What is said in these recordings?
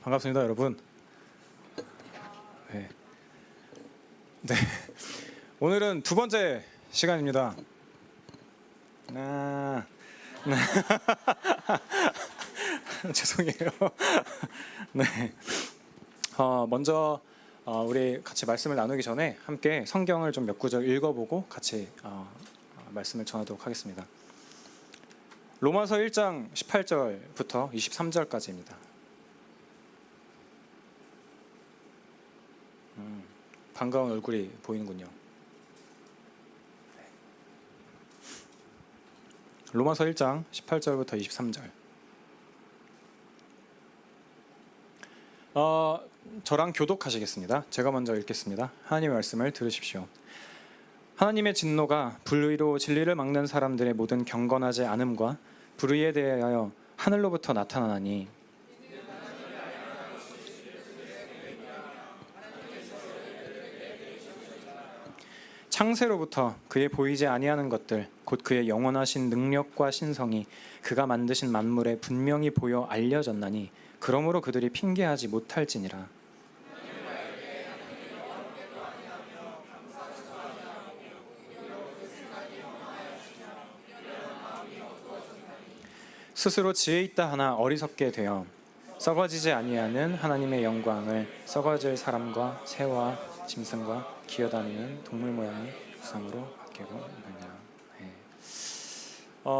반갑습니다, 여러분. 네. 네. 오늘은 두 번째 시간입니다. 네. 죄송해요. 네. 먼저 우리 같이 말씀을 나누기 전에 함께 성경을 좀 몇 구절 읽어보고 같이 말씀을 전하도록 하겠습니다. 로마서 1장 18절부터 23절까지입니다. 반가운 얼굴이 보이는군요. 로마서 1장 18절부터 23절. 저랑 교독하시겠습니다. 제가 먼저 읽겠습니다. 하나님의 말씀을 들으십시오. 하나님의 진노가 불의로 진리를 막는 사람들의 모든 경건하지 않음과 불의에 대하여 하늘로부터 나타나니 창세로부터 그의 보이지 아니하는 것들 곧 그의 영원하신 능력과 신성이 그가 만드신 만물에 분명히 보여 알려졌나니 그러므로 그들이 핑계하지 못할지니라. 스스로 지혜 있다 하나 어리석게 되어 썩어지지 아니하는 하나님의 영광을 썩어질 사람과 새와 짐승과 기어다니는 동물 모양의 우상으로 바뀌고 있느냐.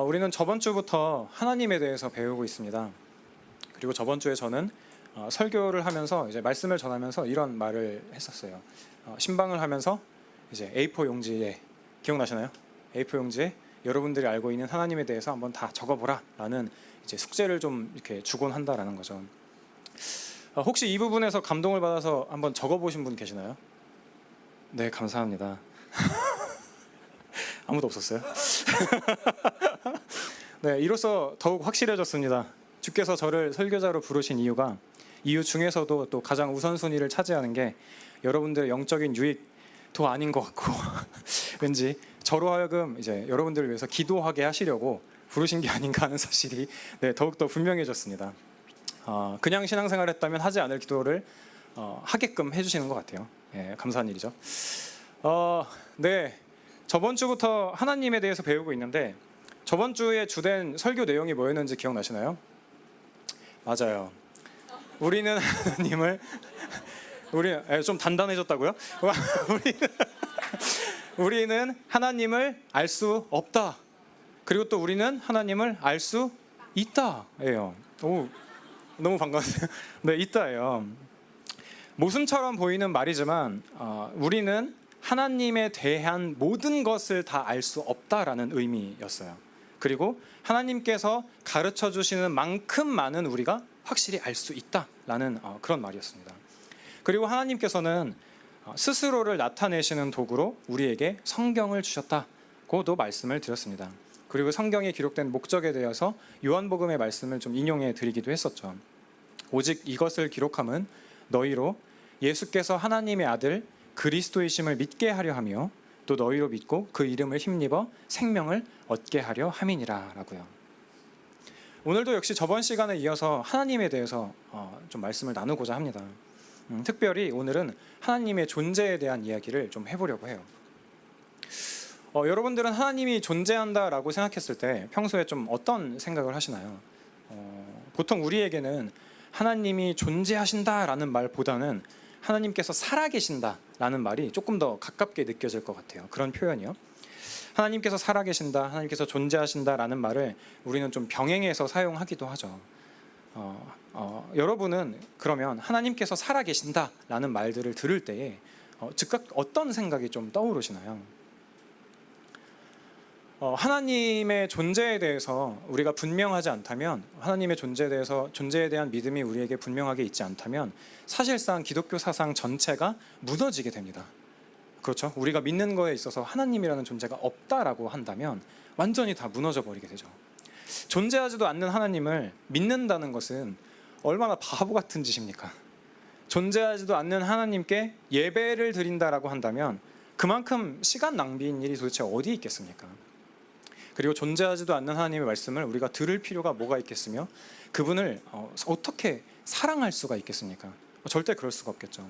우리는 저번 주부터 하나님에 대해서 배우고 있습니다. 그리고 저번 주에 저는 설교를 하면서 이제 말씀을 전하면서 이런 말을 했었어요. 신방을 하면서 이제 A4 용지에, 기억나시나요? A4 용지에 여러분들이 알고 있는 하나님에 대해서 한번 다 적어보라라는 이제 숙제를 좀 이렇게 주곤 한다라는 거죠. 혹시 이 부분에서 감동을 받아서 한번 적어보신 분 계시나요? 네, 감사합니다. 아무도 없었어요? 네, 이로써 더욱 확실해졌습니다. 주께서 저를 설교자로 부르신 이유 중에서도 또 가장 우선순위를 차지하는 게 여러분들의 영적인 유익도 아닌 것 같고 왠지 저로 하여금 이제 여러분들을 위해서 기도하게 하시려고 부르신 게 아닌가 하는 사실이 더욱더 분명해졌습니다. 그냥 신앙생활을 했다면 하지 않을 기도를 하게끔 해주시는 것 같아요. 감사한 일이죠. 네, 저번 주부터 하나님에 대해서 배우고 있는데 저번 주에 주된 설교 내용이 뭐였는지 기억나시나요? 맞아요. 우리는 하나님을 좀 단단해졌다고요? 우리는 하나님을 알 수 없다. 그리고 또 우리는 하나님을 알 수 있다예요. 오, 너무 반가웠어요. 네, 있다예요. 모순처럼 보이는 말이지만 우리는 하나님에 대한 모든 것을 다 알 수 없다라는 의미였어요. 그리고 하나님께서 가르쳐 주시는 만큼만은 우리가 확실히 알 수 있다라는 그런 말이었습니다. 그리고 하나님께서는 스스로를 나타내시는 도구로 우리에게 성경을 주셨다고도 말씀을 드렸습니다. 그리고 성경에 기록된 목적에 대해서 요한복음의 말씀을 좀 인용해 드리기도 했었죠. 오직 이것을 기록함은 너희로 예수께서 하나님의 아들 그리스도이심을 믿게 하려 하며 또 너희로 믿고 그 이름을 힘입어 생명을 얻게 하려 함이니라 라고요. 오늘도 역시 저번 시간에 이어서 하나님에 대해서 좀 말씀을 나누고자 합니다. 특별히 오늘은 하나님의 존재에 대한 이야기를 좀 해보려고 해요. 여러분들은 하나님이 존재한다라고 생각했을 때 평소에 좀 어떤 생각을 하시나요? 보통 우리에게는 하나님이 존재하신다라는 말보다는 하나님께서 살아계신다라는 말이 조금 더 가깝게 느껴질 것 같아요. 그런 표현이요. 하나님께서 살아계신다, 하나님께서 존재하신다라는 말을 우리는 좀 병행해서 사용하기도 하죠. 여러분은 그러면 하나님께서 살아계신다라는 말들을 들을 때에 즉각 어떤 생각이 좀 떠오르시나요? 하나님의 존재에 대해서 우리가 분명하지 않다면, 하나님의 존재에 대한 믿음이 우리에게 분명하게 있지 않다면 사실상 기독교 사상 전체가 무너지게 됩니다. 그렇죠? 우리가 믿는 거에 있어서 하나님이라는 존재가 없다라고 한다면 완전히 다 무너져 버리게 되죠. 존재하지도 않는 하나님을 믿는다는 것은 얼마나 바보 같은 짓입니까? 존재하지도 않는 하나님께 예배를 드린다라고 한다면 그만큼 시간 낭비인 일이 도대체 어디 있겠습니까? 그리고 존재하지도 않는 하나님의 말씀을 우리가 들을 필요가 뭐가 있겠으며 그분을 어떻게 사랑할 수가 있겠습니까? 절대 그럴 수가 없겠죠.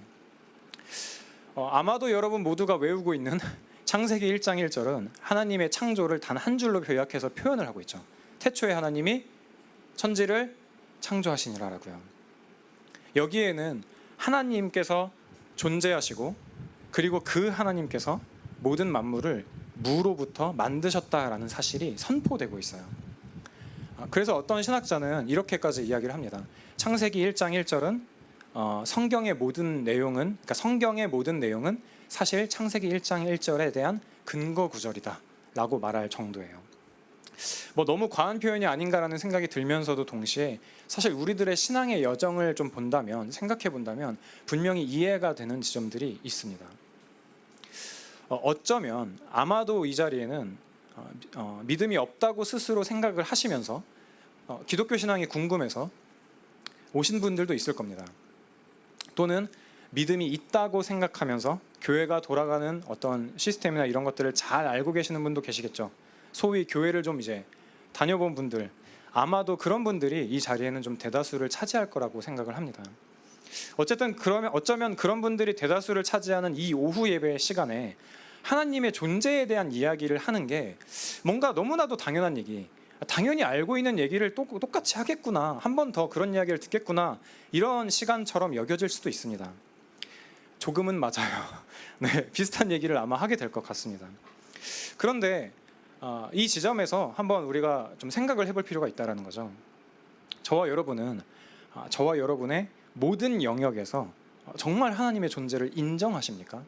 아마도 여러분 모두가 외우고 있는 창세기 1장 1절은 하나님의 창조를 단 한 줄로 요약해서 표현을 하고 있죠. 태초에 하나님이 천지를 창조하시니라라고요. 여기에는 하나님께서 존재하시고 그리고 그 하나님께서 모든 만물을 무로부터 만드셨다라는 사실이 선포되고 있어요. 그래서 어떤 신학자는 이렇게까지 이야기를 합니다. 창세기 1장 1절은 성경의 모든 내용은 사실 창세기 1장 1절에 대한 근거 구절이다 라고 말할 정도예요. 너무 과한 표현이 아닌가라는 생각이 들면서도 동시에 사실 우리들의 신앙의 여정을 좀 생각해 본다면 분명히 이해가 되는 지점들이 있습니다. 어쩌면 아마도 이 자리에는 믿음이 없다고 스스로 생각을 하시면서 기독교 신앙이 궁금해서 오신 분들도 있을 겁니다. 또는 믿음이 있다고 생각하면서 교회가 돌아가는 어떤 시스템이나 이런 것들을 잘 알고 계시는 분도 계시겠죠. 소위 교회를 좀 이제 다녀본 분들, 아마도 그런 분들이 이 자리에는 좀 대다수를 차지할 거라고 생각을 합니다. 어쩌면 그런 분들이 대다수를 차지하는 이 오후 예배 시간에 하나님의 존재에 대한 이야기를 하는 게 뭔가 너무나도 당연한 얘기, 당연히 알고 있는 얘기를 똑같이 하겠구나, 한 번 더 그런 이야기를 듣겠구나, 이런 시간처럼 여겨질 수도 있습니다. 조금은 맞아요. 네, 비슷한 얘기를 아마 하게 될 것 같습니다. 그런데 이 지점에서 한번 우리가 좀 생각을 해볼 필요가 있다는 거죠. 저와 여러분은 저와 여러분의 모든 영역에서 정말 하나님의 존재를 인정하십니까?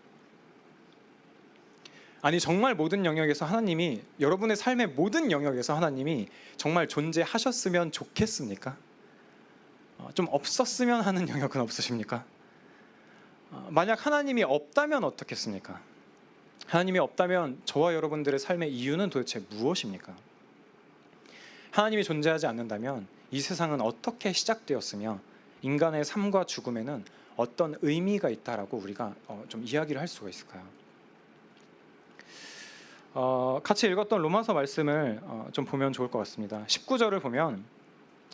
아니, 정말 모든 영역에서 하나님이, 여러분의 삶의 모든 영역에서 하나님이 정말 존재하셨으면 좋겠습니까? 좀 없었으면 하는 영역은 없으십니까? 만약 하나님이 없다면 어떻겠습니까? 하나님이 없다면 저와 여러분들의 삶의 이유는 도대체 무엇입니까? 하나님이 존재하지 않는다면 이 세상은 어떻게 시작되었으며 인간의 삶과 죽음에는 어떤 의미가 있다라고 우리가 좀 이야기를 할 수가 있을까요? 같이 읽었던 로마서 말씀을 좀 보면 좋을 것 같습니다. 19절을 보면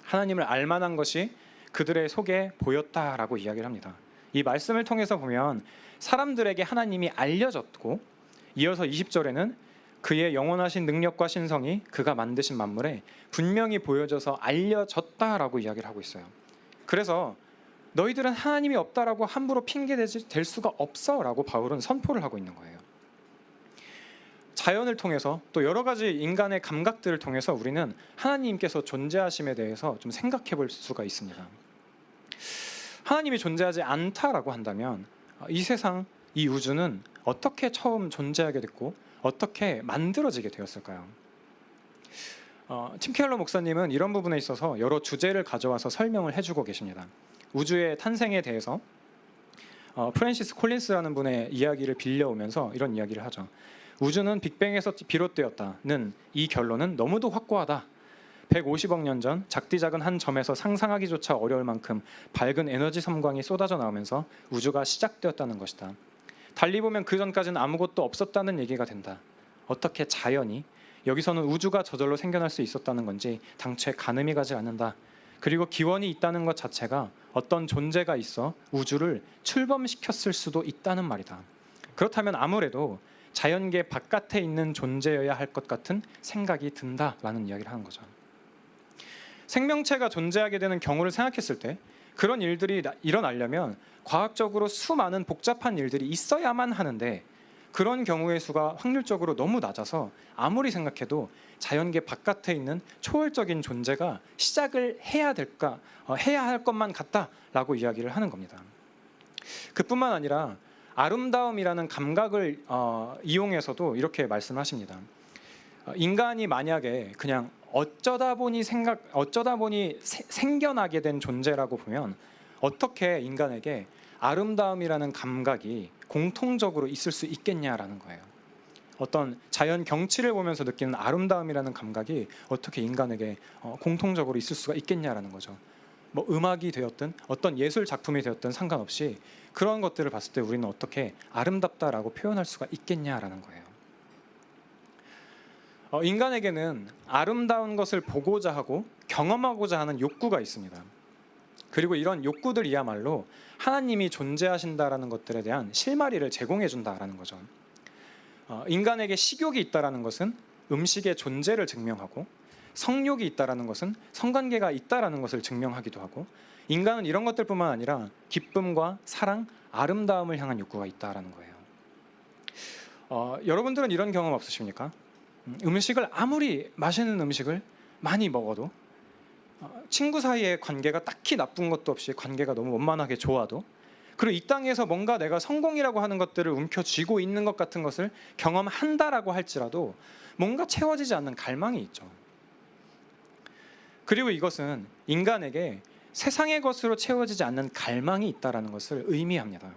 하나님을 알만한 것이 그들의 속에 보였다라고 이야기를 합니다. 이 말씀을 통해서 보면 사람들에게 하나님이 알려졌고, 이어서 20절에는 그의 영원하신 능력과 신성이 그가 만드신 만물에 분명히 보여져서 알려졌다라고 이야기를 하고 있어요. 그래서 너희들은 하나님이 없다라고 함부로 핑계댈 수가 없어라고 바울은 선포를 하고 있는 거예요. 자연을 통해서 또 여러 가지 인간의 감각들을 통해서 우리는 하나님께서 존재하심에 대해서 좀 생각해 볼 수가 있습니다. 하나님이 존재하지 않다라고 한다면 이 세상, 이 우주는 어떻게 처음 존재하게 됐고 어떻게 만들어지게 되었을까요? 팀 켈러 목사님은 이런 부분에 있어서 여러 주제를 가져와서 설명을 해주고 계십니다. 우주의 탄생에 대해서 프랜시스 콜린스라는 분의 이야기를 빌려오면서 이런 이야기를 하죠. 우주는 빅뱅에서 비롯되었다는 이 결론은 너무도 확고하다. 150억 년 전 작디작은 한 점에서 상상하기조차 어려울 만큼 밝은 에너지 섬광이 쏟아져 나오면서 우주가 시작되었다는 것이다. 달리 보면 그 전까지는 아무것도 없었다는 얘기가 된다. 어떻게 자연이, 여기서는 우주가 저절로 생겨날 수 있었다는 건지 당최 가늠이 가지 않는다. 그리고 기원이 있다는 것 자체가 어떤 존재가 있어 우주를 출범시켰을 수도 있다는 말이다. 그렇다면 아무래도 자연계 바깥에 있는 존재여야 할 것 같은 생각이 든다라는 이야기를 하는 거죠. 생명체가 존재하게 되는 경우를 생각했을 때 그런 일들이 일어나려면 과학적으로 수많은 복잡한 일들이 있어야만 하는데 그런 경우의 수가 확률적으로 너무 낮아서 아무리 생각해도 자연계 바깥에 있는 초월적인 존재가 시작을 해야 할 것만 같다라고 이야기를 하는 겁니다. 그뿐만 아니라 아름다움이라는 감각을 이용해서도 이렇게 말씀하십니다. 인간이 만약에 그냥 어쩌다 보니 생겨나게 된 존재라고 보면 어떻게 인간에게 아름다움이라는 감각이 공통적으로 있을 수 있겠냐라는 거예요. 어떤 자연 경치를 보면서 느끼는 아름다움이라는 감각이 어떻게 인간에게 공통적으로 있을 수가 있겠냐라는 거죠. 뭐 음악이 되었든 어떤 예술 작품이 되었든 상관없이 그런 것들을 봤을 때 우리는 어떻게 아름답다라고 표현할 수가 있겠냐라는 거예요. 인간에게는 아름다운 것을 보고자 하고 경험하고자 하는 욕구가 있습니다. 그리고 이런 욕구들이야말로 하나님이 존재하신다라는 것들에 대한 실마리를 제공해 준다라는 거죠. 인간에게 식욕이 있다라는 것은 음식의 존재를 증명하고, 성욕이 있다라는 것은 성관계가 있다라는 것을 증명하기도 하고, 인간은 이런 것들뿐만 아니라 기쁨과 사랑, 아름다움을 향한 욕구가 있다라는 거예요. 여러분들은 이런 경험 없으십니까? 음식을 아무리 맛있는 음식을 많이 먹어도, 친구 사이의 관계가 딱히 나쁜 것도 없이 관계가 너무 원만하게 좋아도, 그리고 이 땅에서 뭔가 내가 성공이라고 하는 것들을 움켜쥐고 있는 것 같은 것을 경험한다라고 할지라도 뭔가 채워지지 않는 갈망이 있죠. 그리고 이것은 인간에게 세상의 것으로 채워지지 않는 갈망이 있다는 것을 의미합니다.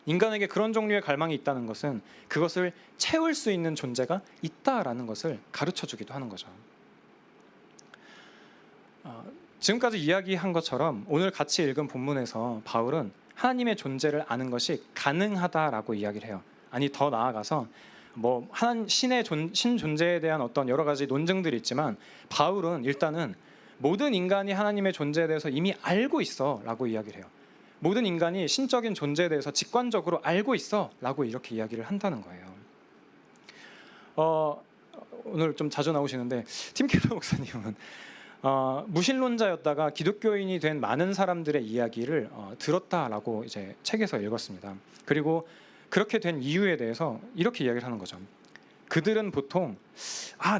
인간에게 그런 종류의 갈망이 있다는 것은 그것을 채울 수 있는 존재가 있다라는 것을 가르쳐 주기도 하는 거죠. 지금까지 이야기한 것처럼 오늘 같이 읽은 본문에서 바울은 하나님의 존재를 아는 것이 가능하다라고 이야기를 해요. 아니, 더 나아가서 신 존재에 대한 어떤 여러 가지 논증들이 있지만 바울은 일단은 모든 인간이 하나님의 존재에 대해서 이미 알고 있어라고 이야기를 해요. 모든 인간이 신적인 존재에 대해서 직관적으로 알고 있어라고 이렇게 이야기를 한다는 거예요. 오늘 좀 자주 나오시는데 팀 켈러 목사님은 무신론자였다가 기독교인이 된 많은 사람들의 이야기를 들었다라고 이제 책에서 읽었습니다. 그리고 그렇게 된 이유에 대해서 이렇게 이야기를 하는 거죠. 그들은 보통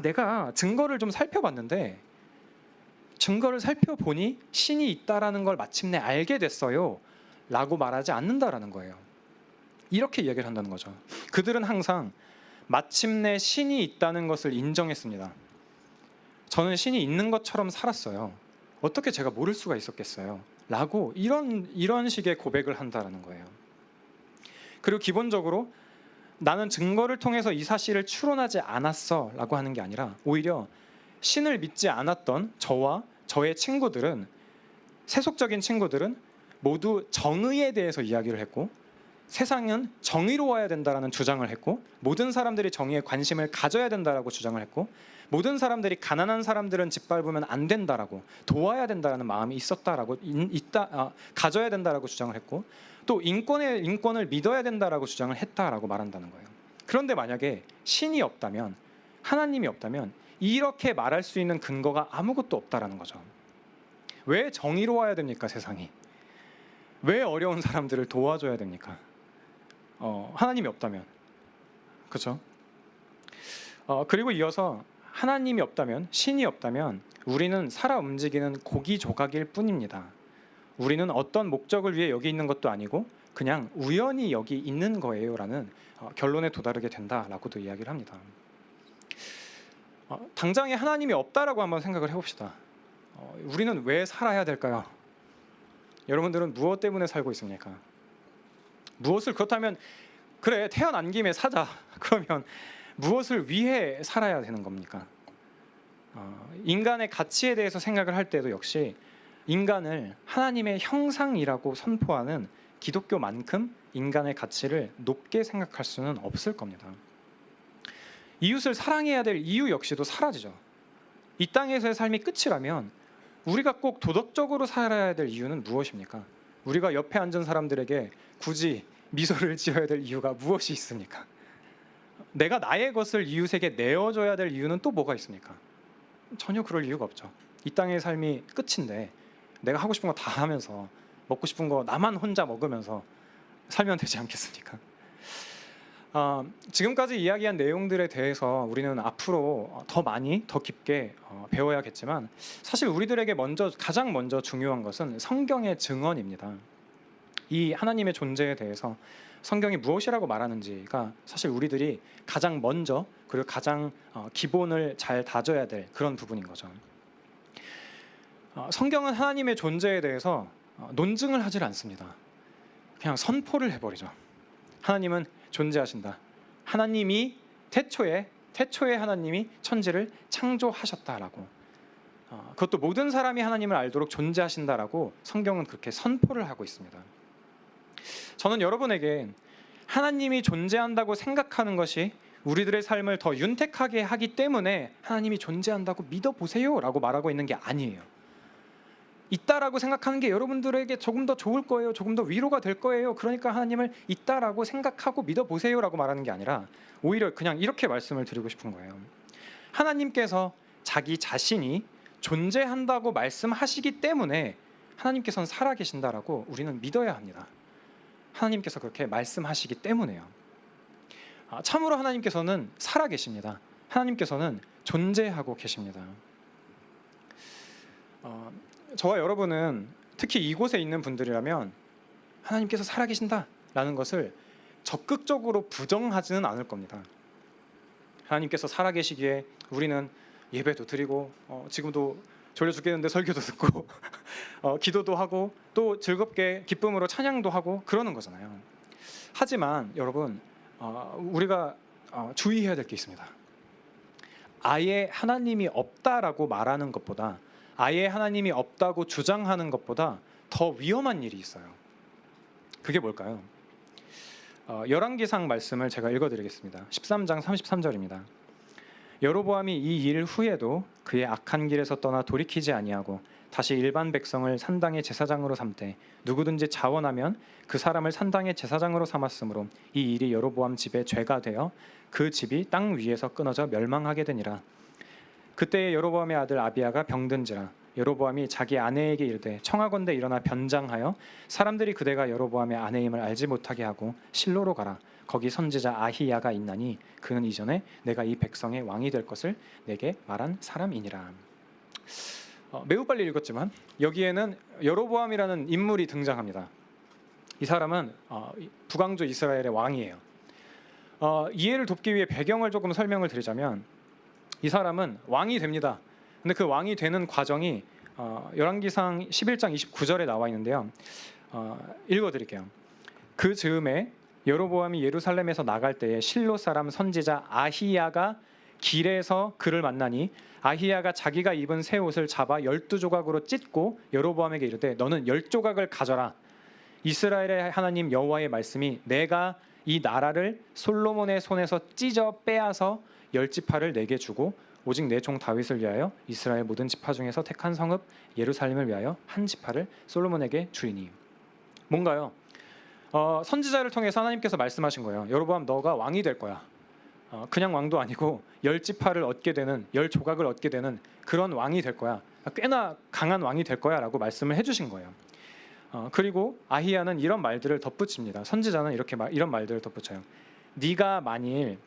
내가 증거를 좀 살펴봤는데 증거를 살펴보니 신이 있다라는 걸 마침내 알게 됐어요 라고 말하지 않는다라는 거예요. 이렇게 이야기를 한다는 거죠. 그들은 항상 마침내 신이 있다는 것을 인정했습니다. 저는 신이 있는 것처럼 살았어요. 어떻게 제가 모를 수가 있었겠어요? 라고 이런 식의 고백을 한다는 거예요. 그리고 기본적으로 나는 증거를 통해서 이 사실을 추론하지 않았어 라고 하는 게 아니라 오히려 신을 믿지 않았던 저와 저의 친구들은, 세속적인 친구들은 모두 정의에 대해서 이야기를 했고, 세상은 정의로워야 된다라는 주장을 했고, 모든 사람들이 정의에 관심을 가져야 된다라고 주장을 했고, 모든 사람들이 가난한 사람들은 짓밟으면 안 된다라고, 도와야 된다라는 마음이 가져야 된다라고 주장을 했고, 또 인권을 믿어야 된다라고 주장을 했다라고 말한다는 거예요. 그런데 만약에 신이 없다면, 하나님이 없다면 이렇게 말할 수 있는 근거가 아무것도 없다라는 거죠. 왜 정의로워야 됩니까, 세상이? 왜 어려운 사람들을 도와줘야 됩니까? 하나님이 없다면. 그렇죠? 그리고 이어서 하나님이 없다면, 신이 없다면 우리는 살아 움직이는 고기 조각일 뿐입니다. 우리는 어떤 목적을 위해 여기 있는 것도 아니고 그냥 우연히 여기 있는 거예요 라는 결론에 도달하게 된다라고도 이야기를 합니다. 당장에 하나님이 없다라고 한번 생각을 해봅시다. 우리는 왜 살아야 될까요? 여러분들은 무엇 때문에 살고 있습니까? 무엇을, 그렇다면 그래 태어난 김에 사자 그러면 무엇을 위해 살아야 되는 겁니까? 인간의 가치에 대해서 생각을 할 때도 역시 인간을 하나님의 형상이라고 선포하는 기독교만큼 인간의 가치를 높게 생각할 수는 없을 겁니다. 이웃을 사랑해야 될 이유 역시도 사라지죠. 이 땅에서의 삶이 끝이라면 우리가 꼭 도덕적으로 살아야 될 이유는 무엇입니까? 우리가 옆에 앉은 사람들에게 굳이 미소를 지어야 될 이유가 무엇이 있습니까? 내가 나의 것을 이웃에게 내어줘야 될 이유는 또 뭐가 있습니까? 전혀 그럴 이유가 없죠. 이 땅의 삶이 끝인데 내가 하고 싶은 거 다 하면서 먹고 싶은 거 나만 혼자 먹으면서 살면 되지 않겠습니까? 지금까지 이야기한 내용들에 대해서 우리는 앞으로 더 많이 더 깊게 배워야겠지만 사실 우리들에게 가장 먼저 중요한 것은 성경의 증언입니다. 이 하나님의 존재에 대해서 성경이 무엇이라고 말하는지가 사실 우리들이 가장 먼저 그리고 가장 기본을 잘 다져야 될 그런 부분인 거죠. 성경은 하나님의 존재에 대해서 논증을 하질 않습니다. 그냥 선포를 해버리죠. 하나님은 존재하신다. 하나님이 태초에 하나님이 천지를 창조하셨다라고. 그것도 모든 사람이 하나님을 알도록 존재하신다라고 성경은 그렇게 선포를 하고 있습니다. 저는 여러분에게 하나님이 존재한다고 생각하는 것이 우리들의 삶을 더 윤택하게 하기 때문에 하나님이 존재한다고 믿어보세요 라고 말하고 있는 게 아니에요. 있다라고 생각하는 게 여러분들에게 조금 더 좋을 거예요, 조금 더 위로가 될 거예요, 그러니까 하나님을 있다라고 생각하고 믿어보세요 라고 말하는 게 아니라 오히려 그냥 이렇게 말씀을 드리고 싶은 거예요. 하나님께서 자기 자신이 존재한다고 말씀하시기 때문에 하나님께서는 살아계신다라고 우리는 믿어야 합니다. 하나님께서 그렇게 말씀하시기 때문에요. 참으로 하나님께서는 살아계십니다. 하나님께서는 존재하고 계십니다. 저와 여러분은 특히 이곳에 있는 분들이라면 하나님께서 살아계신다라는 것을 적극적으로 부정하지는 않을 겁니다. 하나님께서 살아계시기에 우리는 예배도 드리고 지금도 졸려 죽겠는데 설교도 듣고 기도도 하고 또 즐겁게 기쁨으로 찬양도 하고 그러는 거잖아요. 하지만 여러분, 우리가 주의해야 될 게 있습니다. 아예 하나님이 없다라고 말하는 것보다, 아예 하나님이 없다고 주장하는 것보다 더 위험한 일이 있어요. 그게 뭘까요? 열왕기상 말씀을 제가 읽어드리겠습니다. 13장 33절입니다. 여로보암이 이 일 후에도 그의 악한 길에서 떠나 돌이키지 아니하고 다시 일반 백성을 산당의 제사장으로 삼되 누구든지 자원하면 그 사람을 산당의 제사장으로 삼았으므로 이 일이 여로보암 집의 죄가 되어 그 집이 땅 위에서 끊어져 멸망하게 되니라. 그때에 여로보암의 아들 아비야가 병든지라. 여로보암이 자기 아내에게 이르되 청하건대 일어나 변장하여 사람들이 그대가 여로보암의 아내임을 알지 못하게 하고 실로로 가라. 거기 선지자 아히야가 있나니 그는 이전에 내가 이 백성의 왕이 될 것을 내게 말한 사람이니라. 매우 빨리 읽었지만 여기에는 여로보암이라는 인물이 등장합니다. 이 사람은 북왕조 이스라엘의 왕이에요. 이해를 돕기 위해 배경을 조금 설명을 드리자면 이 사람은 왕이 됩니다. 근데 그 왕이 되는 과정이 열왕기상 11장 29절에 나와 있는데요. 읽어드릴게요. 그 즈음에 여로보암이 예루살렘에서 나갈 때에 실로 사람 선지자 아히야가 길에서 그를 만나니 아히야가 자기가 입은 새 옷을 잡아 12조각으로 찢고 여로보암에게 이르되 너는 10조각을 가져라. 이스라엘의 하나님 여호와의 말씀이 내가 이 나라를 솔로몬의 손에서 찢어 빼앗아 10지파를 내게 주고 오직 내 종 다윗을 위하여 이스라엘 모든 지파 중에서 택한 성읍 예루살렘을 위하여 한 지파를 솔로몬에게 주리니. 뭔가요? 선지자를 통해서 하나님께서 말씀하신 거예요. 여로보암 너가 왕이 될 거야. 그냥 왕도 아니고 10지파를 얻게 되는, 10조각을 얻게 되는 그런 왕이 될 거야. 꽤나 강한 왕이 될 거야 라고 말씀을 해주신 거예요. 그리고 아히야는 이런 말들을 덧붙입니다. 선지자는 이런 말들을 덧붙여요. 네가 만일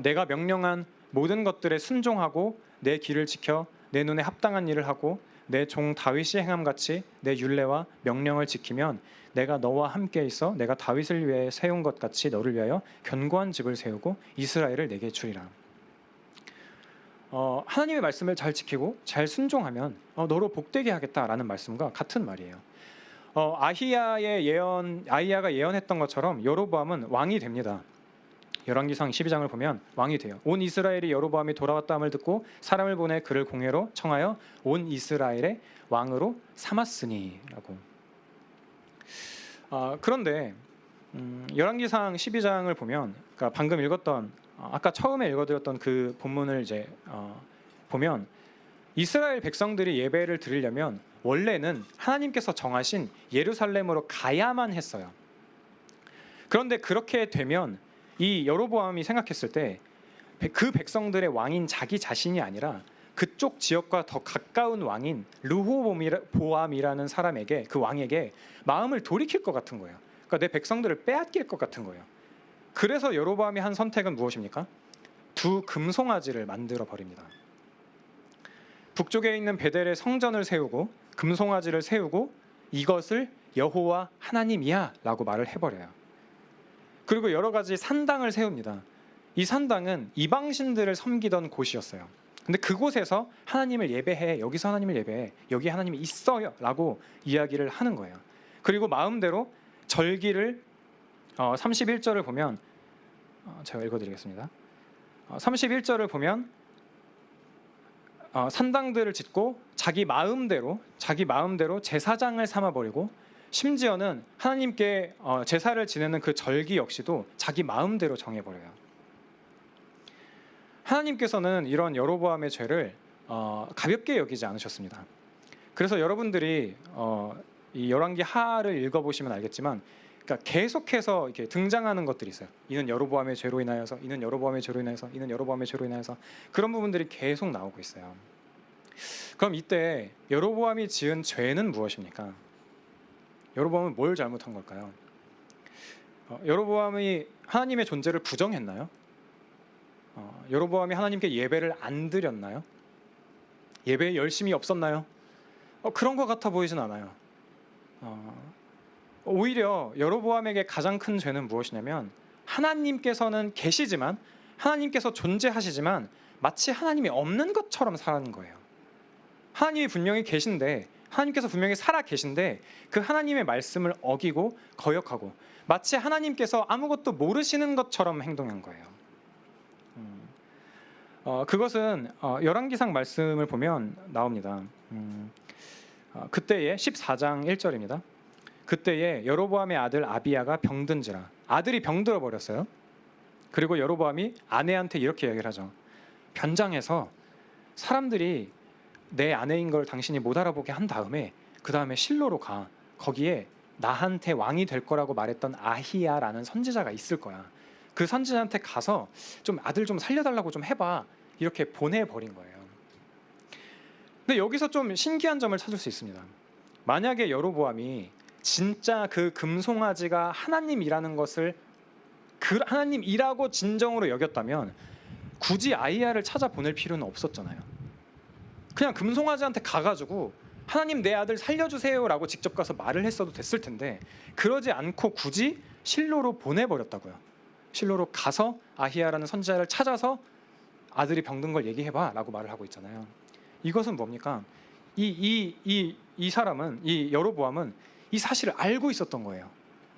내가 명령한 모든 것들에 순종하고 내 길을 지켜 내 눈에 합당한 일을 하고 내 종 다윗이 행함같이 내 율례와 명령을 지키면 내가 너와 함께 있어 내가 다윗을 위해 세운 것 같이 너를 위하여 견고한 집을 세우고 이스라엘을 내게 주리라. 하나님의 말씀을 잘 지키고 잘 순종하면 너로 복되게 하겠다라는 말씀과 같은 말이에요. 아히야가 예언했던 것처럼 여로보암은 왕이 됩니다. 열왕기상 12장을 보면 왕이 돼요. 온 이스라엘이 여로보암이 돌아왔다함을 듣고 사람을 보내 그를 공회로 청하여 온 이스라엘의 왕으로 삼았으니라고. 그런데 열왕기상 12장을 보면, 그러니까 방금 읽었던 아까 처음에 읽어드렸던 그 본문을 이제 보면 이스라엘 백성들이 예배를 드리려면 원래는 하나님께서 정하신 예루살렘으로 가야만 했어요. 그런데 그렇게 되면 이 여로보암이 생각했을 때 그 백성들의 왕인 자기 자신이 아니라 그쪽 지역과 더 가까운 왕인 르호보암이라는 사람에게, 그 왕에게 마음을 돌이킬 것 같은 거예요. 그러니까 내 백성들을 빼앗길 것 같은 거예요. 그래서 여로보암이 한 선택은 무엇입니까? 두 금송아지를 만들어 버립니다. 북쪽에 있는 베델에 성전을 세우고 금송아지를 세우고 이것을 여호와 하나님이야 라고 말을 해버려요. 그리고 여러 가지 산당을 세웁니다. 이 산당은 이방신들을 섬기던 곳이었어요. 근데 그곳에서 하나님을 예배해, 여기서 하나님을 예배해, 여기 하나님이 있어요 라고 이야기를 하는 거예요. 그리고 마음대로 절기를 31절을 보면 제가 읽어드리겠습니다. 31절을 보면 산당들을 짓고 자기 마음대로 제사장을 삼아버리고 심지어는 하나님께 제사를 지내는 그 절기 역시도 자기 마음대로 정해버려요. 하나님께서는 이런 여로보암의 죄를 가볍게 여기지 않으셨습니다. 그래서 여러분들이 이 열왕기 하를 읽어보시면 알겠지만, 그러니까 계속해서 이렇게 등장하는 것들이 있어요. 이는 여로보암의 죄로 인하여서, 이는 여로보암의 죄로 인하여서, 이는 여로보암의 죄로 인하여서, 그런 부분들이 계속 나오고 있어요. 그럼 이때 여로보암이 지은 죄는 무엇입니까? 여로보암은 뭘 잘못한 걸까요? 여로보암이 하나님의 존재를 부정했나요? 여로보암이 하나님께 예배를 안 드렸나요? 예배에 열심이 없었나요? 그런 것 같아 보이진 않아요. 오히려 여로보암에게 가장 큰 죄는 무엇이냐면, 하나님께서는 계시지만, 하나님께서 존재하시지만 마치 하나님이 없는 것처럼 살아가는 거예요. 하나님이 분명히 계신데, 하나님께서 분명히 살아 계신데 그 하나님의 말씀을 어기고 거역하고 마치 하나님께서 아무것도 모르시는 것처럼 행동한 거예요. 그것은 열왕기상 말씀을 보면 나옵니다. 그때의 14장 1절입니다. 그때에 여로보암의 아들 아비야가 병든지라. 아들이 병들어 버렸어요. 그리고 여로보암이 아내한테 이렇게 얘기를 하죠. 변장해서 사람들이 내 아내인 걸 당신이 못 알아보게 한 다음에 그 다음에 실로로 가. 거기에 나한테 왕이 될 거라고 말했던 아히야라는 선지자가 있을 거야. 그 선지자한테 가서 좀 아들 좀 살려달라고 좀 해봐. 이렇게 보내버린 거예요. 근데 여기서 좀 신기한 점을 찾을 수 있습니다. 만약에 여로보암이 진짜 그 금송아지가 하나님이라는 것을 하나님이라고 진정으로 여겼다면 굳이 아히야를 찾아보낼 필요는 없었잖아요. 그냥 금송아지한테 가가지고 하나님 내 아들 살려주세요라고 직접 가서 말을 했어도 됐을 텐데, 그러지 않고 굳이 실로로 보내버렸다고요. 실로로 가서 아히야라는 선지자를 찾아서 아들이 병든 걸 얘기해봐 라고 말을 하고 있잖아요. 이것은 뭡니까? 이 사람은, 이 여로보암은 이 사실을 알고 있었던 거예요.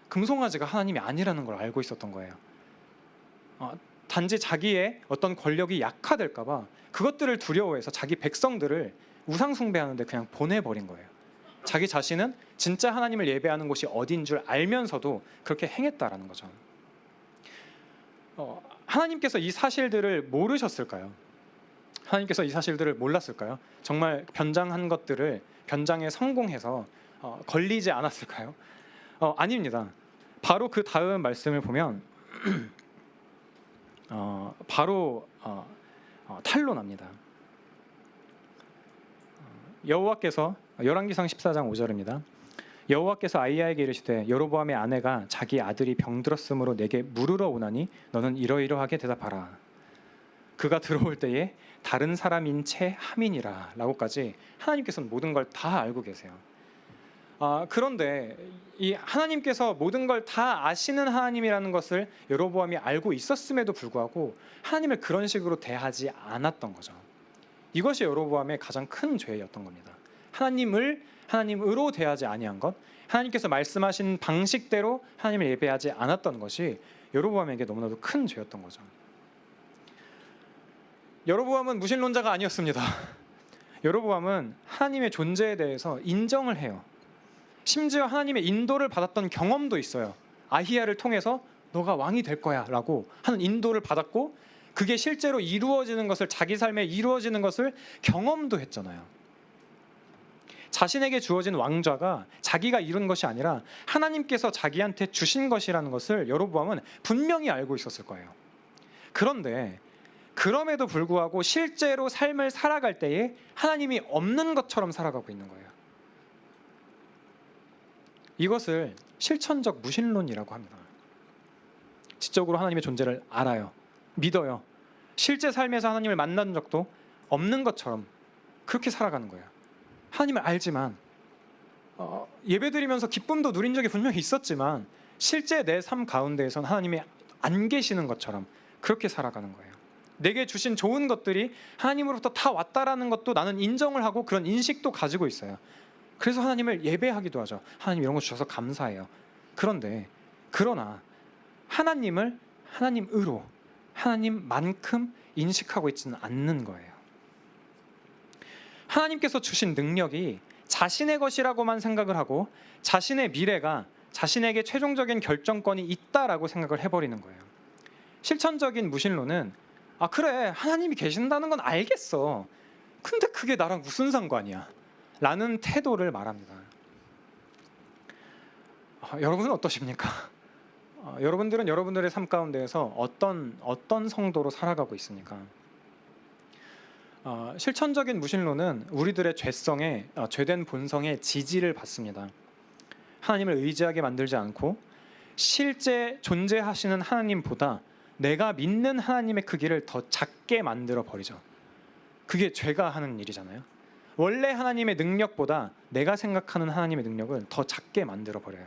금송아지가 하나님이 아니라는 걸 알고 있었던 거예요. 단지 자기의 어떤 권력이 약화될까 봐 그것들을 두려워해서 자기 백성들을 우상 숭배하는데 그냥 보내버린 거예요. 자기 자신은 진짜 하나님을 예배하는 곳이 어딘 줄 알면서도 그렇게 행했다라는 거죠. 하나님께서 이 사실들을 모르셨을까요? 하나님께서 이 사실들을 몰랐을까요? 정말 변장한 것들을 변장에 성공해서 걸리지 않았을까요? 아닙니다. 바로 그 다음 말씀을 보면 바로 탄로납니다. 여호와께서, 열왕기상 14장 5절입니다. 여호와께서 아히야에게 이르시되 여로보암의 아내가 자기 아들이 병들었으므로 내게 물으러 오나니 너는 이러이러하게 대답하라. 그가 들어올 때에 다른 사람인 채 함이니라 라고까지 하나님께서는 모든 걸 다 알고 계세요. 그런데 이 하나님께서 모든 걸 다 아시는 하나님이라는 것을 여로보암이 알고 있었음에도 불구하고 하나님을 그런 식으로 대하지 않았던 거죠. 이것이 여로보암의 가장 큰 죄였던 겁니다. 하나님을 하나님으로 대하지 아니한 것, 하나님께서 말씀하신 방식대로 하나님을 예배하지 않았던 것이 여로보암에게 너무나도 큰 죄였던 거죠. 여로보암은 무신론자가 아니었습니다. 여로보암은 하나님의 존재에 대해서 인정을 해요. 심지어 하나님의 인도를 받았던 경험도 있어요. 아히야를 통해서 너가 왕이 될 거야 라고 하는 인도를 받았고, 그게 실제로 이루어지는 것을, 자기 삶에 이루어지는 것을 경험도 했잖아요. 자신에게 주어진 왕좌가 자기가 이룬 것이 아니라 하나님께서 자기한테 주신 것이라는 것을 여로보암은 분명히 알고 있었을 거예요. 그런데 그럼에도 불구하고 실제로 삶을 살아갈 때에 하나님이 없는 것처럼 살아가고 있는 거예요. 이것을 실천적 무신론이라고 합니다. 지적으로 하나님의 존재를 알아요. 믿어요. 실제 삶에서 하나님을 만난 적도 없는 것처럼 그렇게 살아가는 거예요. 하나님을 알지만 예배드리면서 기쁨도 누린 적이 분명히 있었지만 실제 내 삶 가운데에서는 하나님이 안 계시는 것처럼 그렇게 살아가는 거예요. 내게 주신 좋은 것들이 하나님으로부터 다 왔다라는 것도 나는 인정을 하고 그런 인식도 가지고 있어요. 그래서 하나님을 예배하기도 하죠. 하나님 이런 거 주셔서 감사해요. 그러나 하나님을 하나님으로, 하나님만큼 인식하고 있지는 않는 거예요. 하나님께서 주신 능력이 자신의 것이라고만 생각을 하고 자신의 미래가 자신에게 최종적인 결정권이 있다라고 생각을 해버리는 거예요. 실천적인 무신론은 아 그래, 하나님이 계신다는 건 알겠어. 근데 그게 나랑 무슨 상관이야? 라는 태도를 말합니다. 여러분은 어떠십니까? 여러분들은 여러분들의 삶 가운데에서 어떤 성도로 살아가고 있습니까? 실천적인 무신론은 우리들의 죄성에 죄된 본성의 지지를 받습니다. 하나님을 의지하게 만들지 않고 실제 존재하시는 하나님보다 내가 믿는 하나님의 크기를 더 작게 만들어 버리죠. 그게 죄가 하는 일이잖아요. 원래 하나님의 능력보다 내가 생각하는 하나님의 능력을 더 작게 만들어 버려요.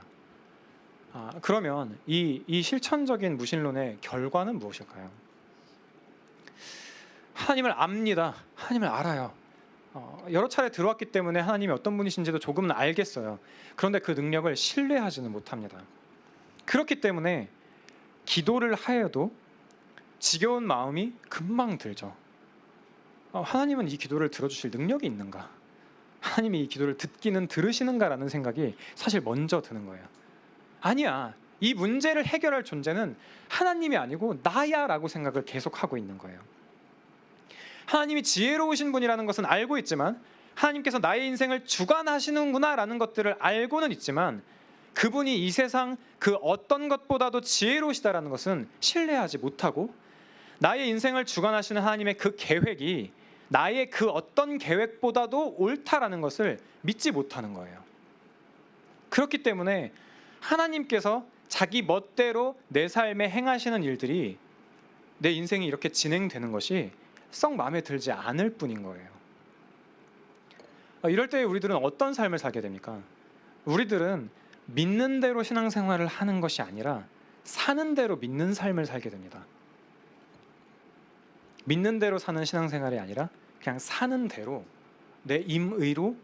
그러면 이 실천적인 무신론의 결과는 무엇일까요? 하나님을 압니다. 하나님을 알아요. 여러 차례 들어왔기 때문에 하나님이 어떤 분이신지도 조금은 알겠어요. 그런데 그 능력을 신뢰하지는 못합니다. 그렇기 때문에 기도를 하여도 지겨운 마음이 금방 들죠. 하나님은 이 기도를 들어주실 능력이 있는가? 하나님이 이 기도를 듣기는 들으시는가라는 생각이 사실 먼저 드는 거예요. 아니야, 이 문제를 해결할 존재는 하나님이 아니고 나야 라고 생각을 계속하고 있는 거예요. 하나님이 지혜로우신 분이라는 것은 알고 있지만, 하나님께서 나의 인생을 주관하시는구나 라는 것들을 알고는 있지만, 그분이 이 세상 그 어떤 것보다도 지혜로우시다라는 것은 신뢰하지 못하고, 나의 인생을 주관하시는 하나님의 그 계획이 나의 그 어떤 계획보다도 옳다라는 것을 믿지 못하는 거예요. 그렇기 때문에 하나님께서 자기 멋대로 내 삶에 행하시는 일들이, 내 인생이 이렇게 진행되는 것이 썩 마음에 들지 않을 뿐인 거예요. 이럴 때 우리들은 어떤 삶을 살게 됩니까? 우리들은 믿는 대로 신앙생활을 하는 것이 아니라 사는 대로 믿는 삶을 살게 됩니다. 믿는 대로 사는 신앙생활이 아니라 그냥 사는 대로 내 임의로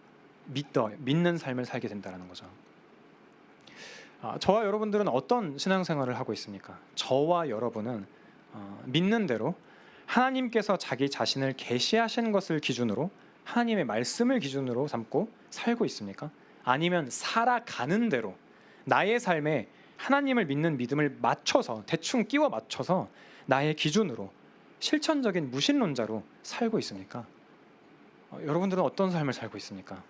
믿는 삶을 살게 된다는 거죠. 저와 여러분들은 어떤 신앙생활을 하고 있습니까? 저와 여러분은 믿는 대로 하나님께서 자기 자신을 계시하신 것을 기준으로, 하나님의 말씀을 기준으로 삼고 살고 있습니까? 아니면 살아가는 대로 나의 삶에 하나님을 믿는 믿음을 맞춰서, 대충 끼워 맞춰서 나의 기준으로 실천적인 무신론자로 살고 있습니까? 여러분들은 어떤 삶을 살고 있습니까?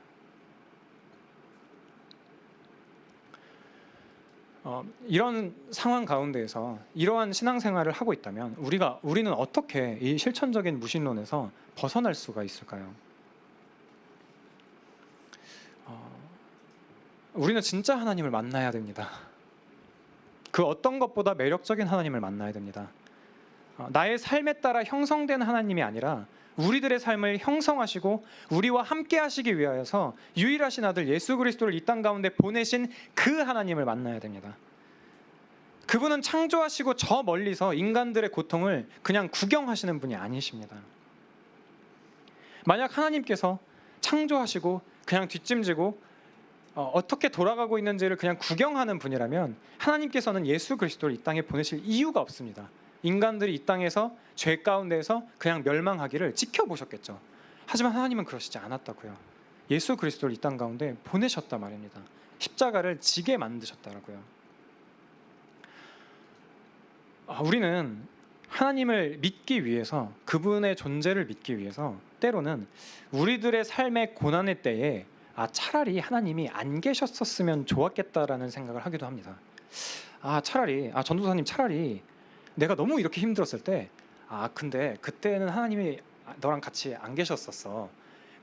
이런 상황 가운데에서 이러한 신앙생활을 하고 있다면 우리는 어떻게 이 실천적인 무신론에서 벗어날 수가 있을까요? 우리는 진짜 하나님을 만나야 됩니다. 그 어떤 것보다 매력적인 하나님을 만나야 됩니다. 나의 삶에 따라 형성된 하나님이 아니라 우리들의 삶을 형성하시고 우리와 함께 하시기 위하여서 유일하신 아들 예수 그리스도를 이 땅 가운데 보내신 그 하나님을 만나야 됩니다. 그분은 창조하시고 저 멀리서 인간들의 고통을 그냥 구경하시는 분이 아니십니다. 만약 하나님께서 창조하시고 그냥 뒷짐지고 어떻게 돌아가고 있는지를 그냥 구경하는 분이라면 하나님께서는 예수 그리스도를 이 땅에 보내실 이유가 없습니다. 인간들이 이 땅에서 죄 가운데에서 그냥 멸망하기를 지켜보셨겠죠. 하지만 하나님은 그러시지 않았다고요. 예수 그리스도를 이 땅 가운데 보내셨단 말입니다. 십자가를 지게 만드셨다고요. 우리는 하나님을 믿기 위해서, 그분의 존재를 믿기 위해서 때로는 우리들의 삶의 고난의 때에 차라리 하나님이 안 계셨었으면 좋았겠다라는 생각을 하기도 합니다. 전도사님, 차라리 내가 너무 이렇게 힘들었을 때 근데 그때는 하나님이 너랑 같이 안 계셨었어.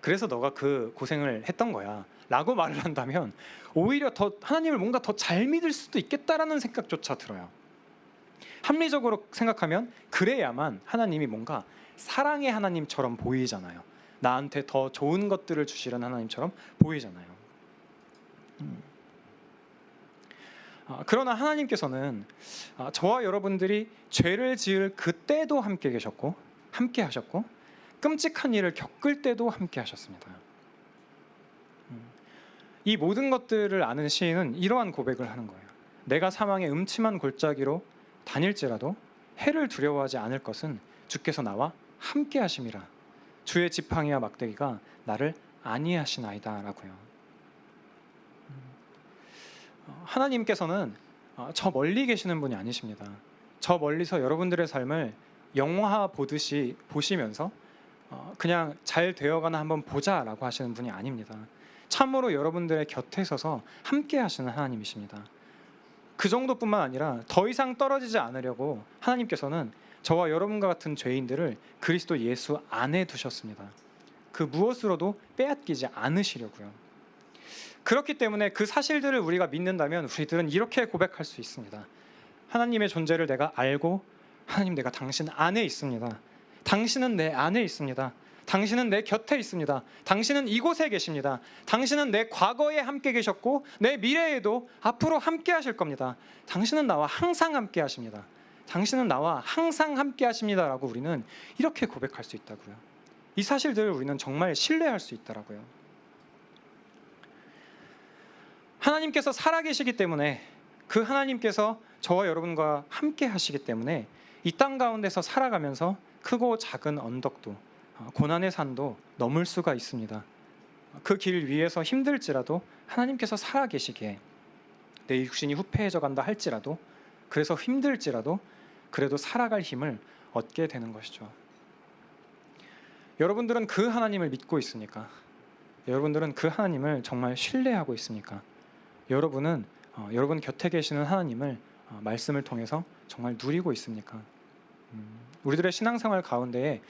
그래서 너가 그 고생을 했던 거야 라고 말을 한다면 오히려 더 하나님을 뭔가 더 잘 믿을 수도 있겠다라는 생각조차 들어요. 합리적으로 생각하면 그래야만 하나님이 뭔가 사랑의 하나님처럼 보이잖아요. 나한테 더 좋은 것들을 주시는 하나님처럼 보이잖아요. 그러나 하나님께서는 저와 여러분들이 죄를 지을 그때도 함께 계셨고, 함께 하셨고, 끔찍한 일을 겪을 때도 함께 하셨습니다. 이 모든 것들을 아는 시인은 이러한 고백을 하는 거예요. 내가 사망의 음침한 골짜기로 다닐지라도 해를 두려워하지 않을 것은 주께서 나와 함께 하심이라. 주의 지팡이와 막대기가 나를 안위하시나이다 라고요. 하나님께서는 저 멀리 계시는 분이 아니십니다. 저 멀리서 여러분들의 삶을 영화 보듯이 보시면서 그냥 잘 되어가나 한번 보자라고 하시는 분이 아닙니다. 참으로 여러분들의 곁에 서서 함께 하시는 하나님이십니다. 그 정도뿐만 아니라 더 이상 떨어지지 않으려고 하나님께서는 저와 여러분과 같은 죄인들을 그리스도 예수 안에 두셨습니다. 그 무엇으로도 빼앗기지 않으시려고요. 그렇기 때문에 그 사실들을 우리가 믿는다면 우리들은 이렇게 고백할 수 있습니다. 하나님의 존재를 내가 알고, 하나님, 내가 당신 안에 있습니다. 당신은 내 안에 있습니다. 당신은 내 곁에 있습니다. 당신은 이곳에 계십니다. 당신은 내 과거에 함께 계셨고 내 미래에도 앞으로 함께 하실 겁니다. 당신은 나와 항상 함께 하십니다. 당신은 나와 항상 함께 하십니다라고 우리는 이렇게 고백할 수 있다고요. 이 사실들을 우리는 정말 신뢰할 수 있다라고요. 하나님께서 살아계시기 때문에, 그 하나님께서 저와 여러분과 함께 하시기 때문에 이 땅 가운데서 살아가면서 크고 작은 언덕도, 고난의 산도 넘을 수가 있습니다. 그 길 위에서 힘들지라도 하나님께서 살아계시기에, 내 육신이 후패해져 간다 할지라도, 그래서 힘들지라도 그래도 살아갈 힘을 얻게 되는 것이죠. 여러분들은 그 하나님을 믿고 있습니까? 여러분들은 그 하나님을 정말 신뢰하고 있습니까? 여러분은 여러분 곁에 계시는 하나님을 말씀을 통해서 정말 누리고 있습니까? 우리들의 신앙생활 가운데에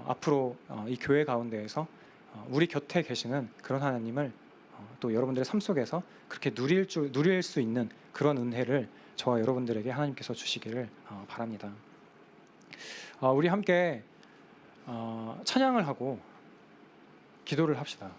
앞으로 이 교회 가운데에서 우리 곁에 계시는 그런 하나님을 또 여러분들의 삶 속에서 그렇게 누릴 수 있는 그런 은혜를 저와 여러분들에게 하나님께서 주시기를 바랍니다. 우리 함께 찬양을 하고 기도를 합시다.